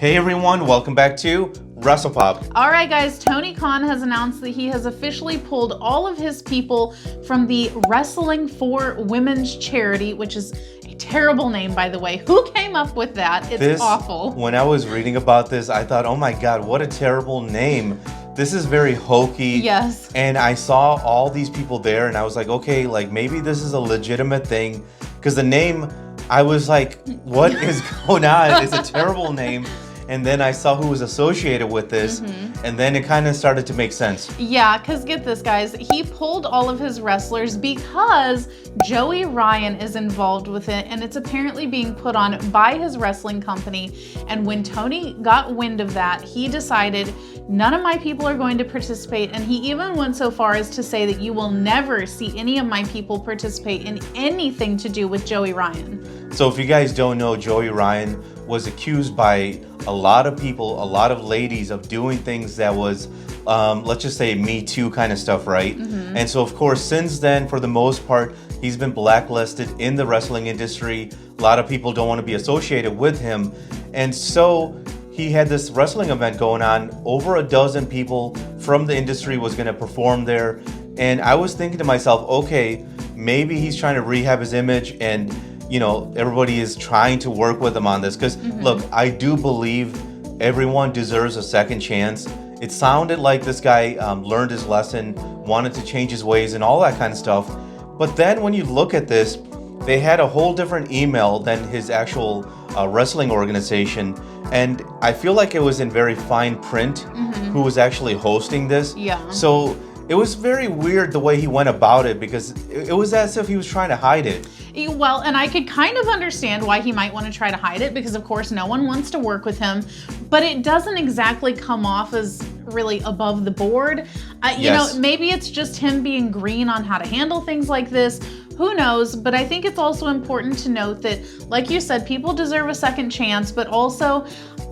Hey everyone, welcome back to WrestlePop. All right, guys, Tony Khan has announced that he has officially pulled all of his people from the Wrestling for Women's charity, which is a terrible name, by the way. Who came up with that? It's awful. When I was reading about this, I thought, oh my God, what a terrible name. This is very hokey. Yes. And I saw all these people there and I was like, okay, like maybe this is a legitimate thing. Because the name, I was like, what is going on? It's a terrible name. And then I saw who was associated with this, and then it kind of started to make sense. Yeah, because get this, guys. He pulled all of his wrestlers because Joey Ryan is involved with it, and it's apparently being put on by his wrestling company. And when Tony got wind of that, he decided, none of my people are going to participate, and he even went so far as to say that you will never see any of my people participate in anything to do with Joey Ryan. So if you guys don't know, Joey Ryan was accused by a lot of people, a lot of ladies, of doing things that was, let's just say, Me Too kind of stuff, right? And so, of course, since then, for the most part, he's been blacklisted in the wrestling industry. A lot of people don't want to be associated with him. And so he had this wrestling event going on. Over a dozen people from the industry was going to perform there. And I was thinking to myself, okay, maybe he's trying to rehab his image, and you know, everybody is trying to work with him on this. Because look, I do believe everyone deserves a second chance. It sounded like this guy learned his lesson, wanted to change his ways and all that kind of stuff. But then when you look at this, they had a whole different email than his actual wrestling organization. And I feel like it was in very fine print who was actually hosting this. Yeah. So it was very weird the way he went about it, because it was as if he was trying to hide it. Well, and I could kind of understand why he might want to try to hide it, because of course no one wants to work with him, but it doesn't exactly come off as really above the board. You know, maybe it's just him being green on how to handle things like this. Who knows? But I think it's also important to note that, like you said, people deserve a second chance, but also,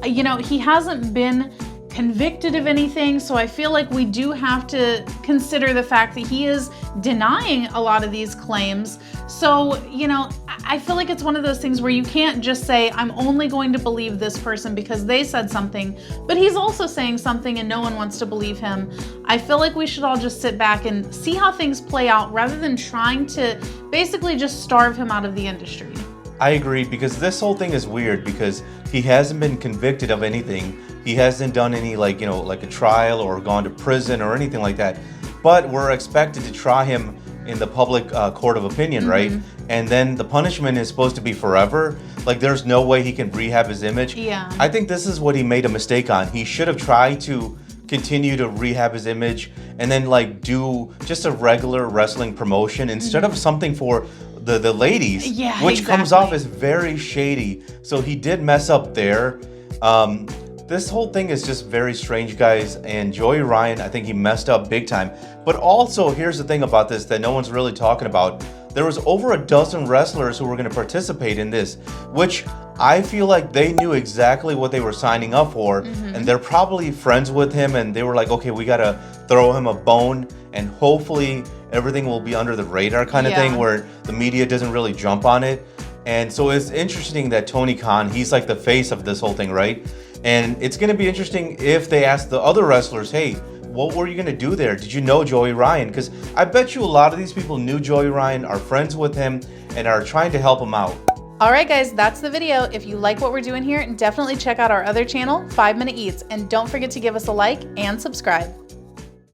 you know, he hasn't been convicted of anything, so I feel like we do have to consider the fact that he is denying a lot of these claims. So, you know, I feel like it's one of those things where you can't just say, I'm only going to believe this person because they said something, but he's also saying something and no one wants to believe him. I feel like we should all just sit back and see how things play out rather than trying to basically just starve him out of the industry. I agree, because this whole thing is weird because he hasn't been convicted of anything. He hasn't done any, like, you know, like a trial or gone to prison or anything like that. But we're expected to try him in the public court of opinion, right? And then the punishment is supposed to be forever. Like, there's no way he can rehab his image. Yeah. I think this is what he made a mistake on. He should have tried to continue to rehab his image and then like do just a regular wrestling promotion instead of something for the ladies, which comes off as very shady. So he did mess up there. This whole thing is just very strange, guys. And Joey Ryan, I think he messed up big time. But also, here's the thing about this that no one's really talking about. There was over a dozen wrestlers who were going to participate in this, which I feel like they knew exactly what they were signing up for. And they're probably friends with him. And they were like, okay, we got to throw him a bone. And hopefully everything will be under the radar kind of thing, where the media doesn't really jump on it. And so it's interesting that Tony Khan, he's like the face of this whole thing, right? And it's going to be interesting if they ask the other wrestlers, hey, what were you going to do there? Did you know Joey Ryan? Because I bet you a lot of these people knew Joey Ryan, are friends with him, and are trying to help him out. All right, guys, that's the video. If you like what we're doing here, definitely check out our other channel, 5 Minute Eats, and don't forget to give us a like and subscribe.